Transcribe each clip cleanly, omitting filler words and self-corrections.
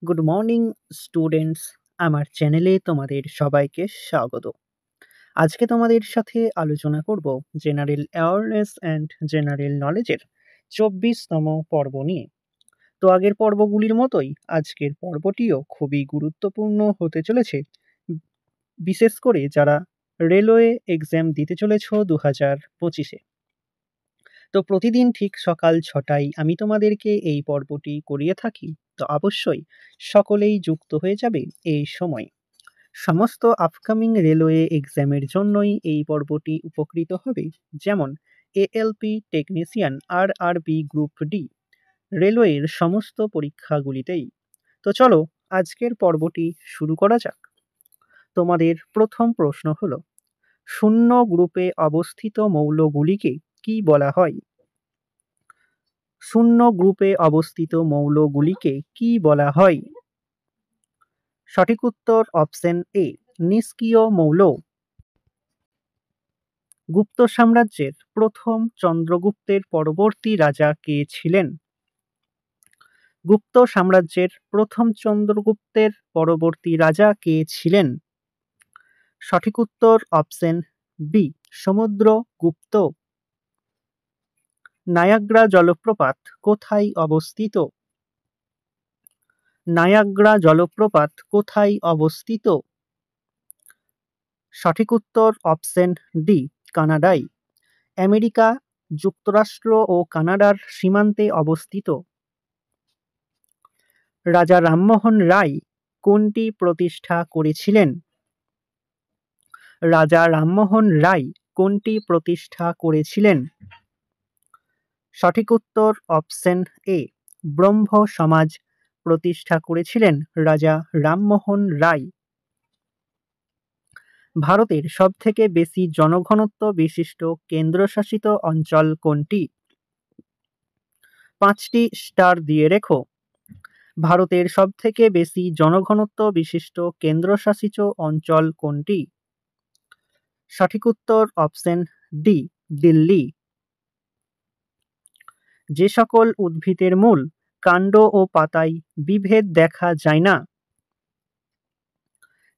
Good morning students, আমার চ্যানেলে তোমাদের সবাইকে স্বাগত। আজকে তোমাদের সাথে আলোচনা করব জেনারেল অ্যাওয়ারনেস অ্যান্ড জেনারেল নলেজের 24তম পর্ব নিয়ে। তো আগের পর্বগুলির মতোই আজকের পর্বটিও খুবই গুরুত্বপূর্ণ হতে চলেছে, বিশেষ করে যারা রেলওয়ে এক্সাম দিতে চলেছ 2025-এ। তো প্রতিদিন ঠিক সকাল 6টায় আমি তোমাদেরকে এই পর্বটি করিয়ে থাকি, তো অবশ্যই সকলেই যুক্ত হয়ে যাবে এই সময়। সমস্ত আপকামিং রেলওয়ে এক্সামের জন্যই এই পর্বটি উপকৃত হবে, যেমন ALP technician, RRB group D, রেলওয়ের সমস্ত পরীক্ষাগুলিতেই। তো চলো আজকের পর্বটি শুরু করা যাক। তোমাদের প্রথম প্রশ্ন হলো, শূন্য গ্রুপে অবস্থিত মৌলগুলিকে কি বলা হয়? শূন্য গ্রুপে অবস্থিত মৌলগুলিকে কি বলা হয়? সঠিক উত্তর অপশন এ, নিষ্ক্রিয় মৌল। গুপ্ত সাম্রাজ্যের প্রথম চন্দ্রগুপ্তের পরবর্তী রাজা কে ছিলেন? গুপ্ত সাম্রাজ্যের প্রথম চন্দ্রগুপ্তের পরবর্তী রাজা কে ছিলেন? সঠিক উত্তর অপশন বি, সমুদ্রগুপ্ত। নায়াগ্রা জলপ্রপাত কোথায় অবস্থিত? নায়াগ্রা জলপ্রপাত কোথায় অবস্থিত? সঠিক উত্তর অপশন ডি, কানাডায়। আমেরিকা যুক্তরাষ্ট্র ও কানাডার সীমান্তে অবস্থিত। রাজা রামমোহন রায় কোনটি প্রতিষ্ঠা করেছিলেন? রাজা রামমোহন রায় কোনটি প্রতিষ্ঠা করেছিলেন? সঠিক উত্তর অপশন এ, ব্রহ্ম সমাজ প্রতিষ্ঠা করেছিলেন রাজা রামমোহন রায়। ভারতের সবথেকে বেশি জনঘনত্ব বিশিষ্ট কেন্দ্রশাসিত অঞ্চল কোনটি? 5টি স্টার দিয়ে রেখো। ভারতের সবথেকে বেশি জনঘনত্ব বিশিষ্ট কেন্দ্রশাসিত অঞ্চল কোনটি? সঠিক উত্তর অপশন ডি, দিল্লি। যে সকল উদ্ভিদের মূল, কাণ্ড ও পাতায় বিভেদ দেখা যায় না?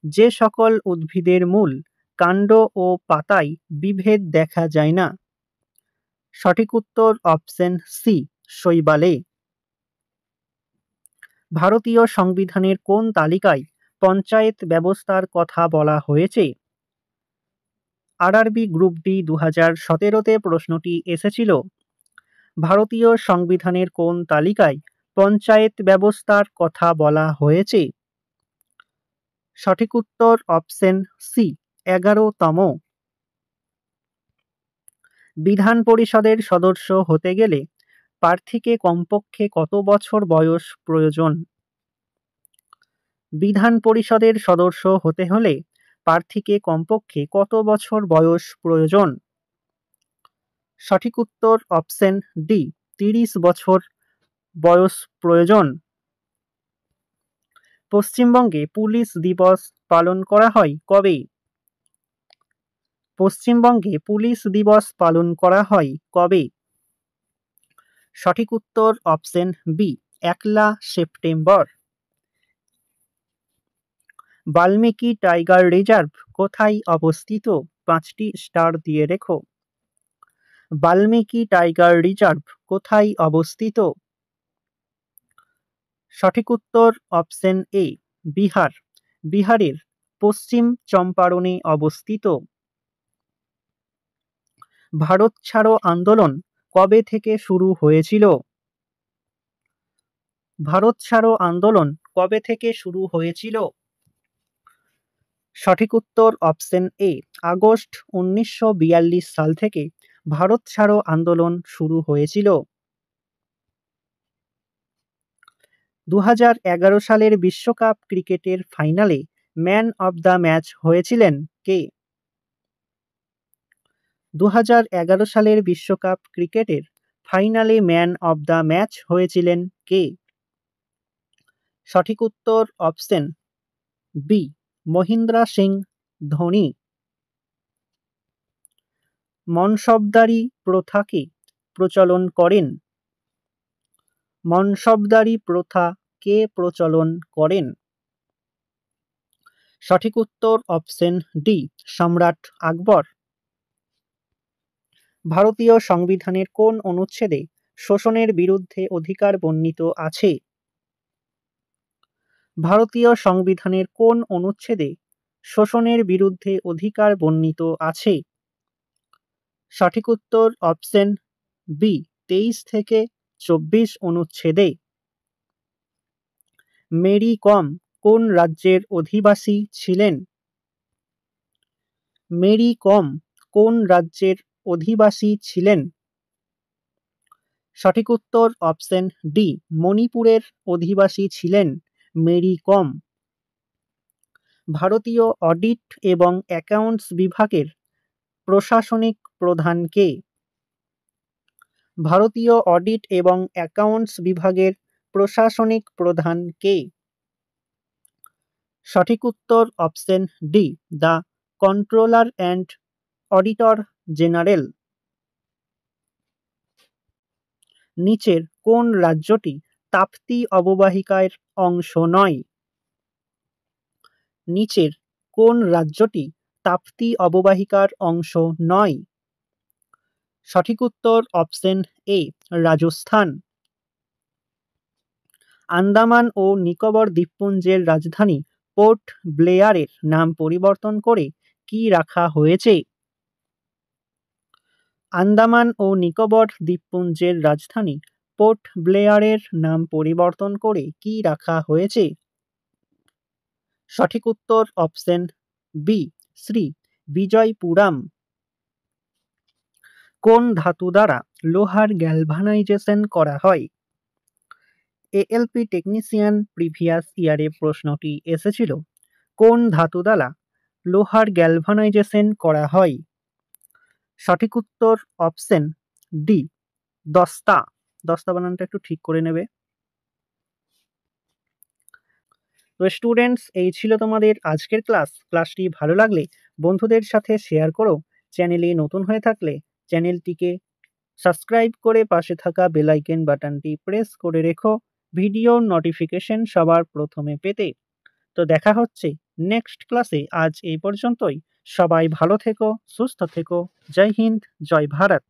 যে সকল উদ্ভিদের মূল, কাণ্ড ও পাতায় বিভেদ দেখা যায় না? সঠিক উত্তর অপশন সি, শৈবালে। ভারতীয় সংবিধানের কোন তালিকায় পঞ্চায়েত ব্যবস্থার কথা বলা হয়েছে? আরআরবি গ্রুপ ডি 2017-তে প্রশ্নটি এসেছিল। ভারতীয় সংবিধানের কোন তালিকায় পঞ্চায়েত ব্যবস্থার কথা বলা হয়েছে? সঠিক উত্তর অপশন সি, 11তম। বিধান পরিষদের সদস্য হতে গেলে প্রার্থীকে কমপক্ষে কত বছর বয়স প্রয়োজন? বিধান পরিষদের সদস্য হতে হলে প্রার্থীকে কমপক্ষে কত বছর বয়স প্রয়োজন? সঠিক উত্তর অপশন ডি, 30 বছর বয়স প্রয়োজন। পশ্চিমবঙ্গে পুলিশ দিবস পালন করা হয় কবে? পশ্চিমবঙ্গে পুলিশ দিবস পালন করা হয় কবে? সঠিক উত্তর option B, 1 September. Valmiki tiger reserve কোথায় অবস্থিত? 5টি স্টার দিয়ে রেখো। বাল্মীকি টাইগার রিজার্ভ কোথায় অবস্থিত? সঠিক উত্তর অপশন এ, বিহার। বিহারের পশ্চিম চম্পারণে অবস্থিত। ভারত ছাড়ো আন্দোলন কবে থেকে শুরু হয়েছিল? ভারত ছাড়ো আন্দোলন কবে থেকে শুরু হয়েছিল? সঠিক উত্তর অপশন এ, আগস্ট 1942 সাল থেকে ভারত ছাড়ো আন্দোলন শুরু হয়েছিল। 2011 সালের বিশ্বকাপ ক্রিকেটের ফাইনালে ম্যান অব দ্য ম্যাচ হয়েছিলেন কে? 2011 সালের বিশ্বকাপ ক্রিকেটের ফাইনালে ম্যান অব দ্য ম্যাচ হয়েছিলেন কে? সঠিক উত্তর অপশন বি, মহেন্দ্র সিং ধোনি। মনসবদারি প্রথাকে প্রচলন করেন? মনসবদারি প্রথা কে প্রচলন করেন? সঠিক উত্তর অপশন ডি, সম্রাট আকবর। ভারতীয় সংবিধানের কোন অনুচ্ছেদে শোষণের বিরুদ্ধে অধিকার বর্ণিত আছে? ভারতীয় সংবিধানের কোন অনুচ্ছেদে শোষণের বিরুদ্ধে অধিকার বর্ণিত আছে? সঠিক উত্তর অপশন বি, 23 থেকে 24 অনুচ্ছেদে। মেরি কম কোন রাজ্যের অধিবাসী ছিলেন? মেরি কম কোন রাজ্যের অধিবাসী ছিলেন? সঠিক উত্তর অপশন ডি, মণিপুরের অধিবাসী ছিলেন মেরি কম। ভারতীয় অডিট এবং অ্যাকাউন্টস বিভাগের প্রশাসনিক প্রধান কে? ভারতীয় অডিট এবং অ্যাকাউন্টস বিভাগের প্রশাসনিক প্রধান কে? সঠিক উত্তর option D, the controller and auditor general. নিচের কোন রাজ্যটি তাপ্তি অববাহিকার অংশ নয়? নিচের কোন রাজ্যটি তাপ্তি অববাহিকার অংশ নয়? সঠিক উত্তর অপশন এ, রাজস্থান। আন্দামান ও নিকোবর দ্বীপপুঞ্জের রাজধানী পোর্ট ব্লেয়ারের নাম পরিবর্তন করে কি রাখা হয়েছে? আন্দামান ও নিকোবর দ্বীপপুঞ্জের রাজধানী পোর্ট ব্লেয়ারের নাম পরিবর্তন করে কি রাখা হয়েছে? সঠিক উত্তর অপশন বি, শ্রী বিজয়পুরাম। কোন ধাতু দ্বারা লোহার গ্যালভানাইজেশন করা হয়? এএলপি টেকনিশিয়ান প্রিভিয়াস ইয়ারে প্রশ্নটি এসেছিল। কোন ধাতু দ্বারা লোহার গ্যালভানাইজেশন করা হয়? সঠিক উত্তর অপশন ডি, দস্তা। দস্তা বানানটা একটু ঠিক করে নেবে। তো স্টুডেন্টস, এই ছিল তোমাদের আজকের ক্লাসটি ভালো লাগলে বন্ধুদের সাথে শেয়ার করো। চ্যানেলে নতুন হয়ে থাকলে চ্যানেলটিকে সাবস্ক্রাইব করে পাশে থাকা বেল আইকন বাটনটি প্রেস করে রেখো ভিডিওর নোটিফিকেশন সবার প্রথমে পেতে। তো দেখা হচ্ছে নেক্সট ক্লাসে। আজ এই পর্যন্তই। সবাই ভালো থেকো, সুস্থ থেকো। জয় হিন্দ, জয় ভারত।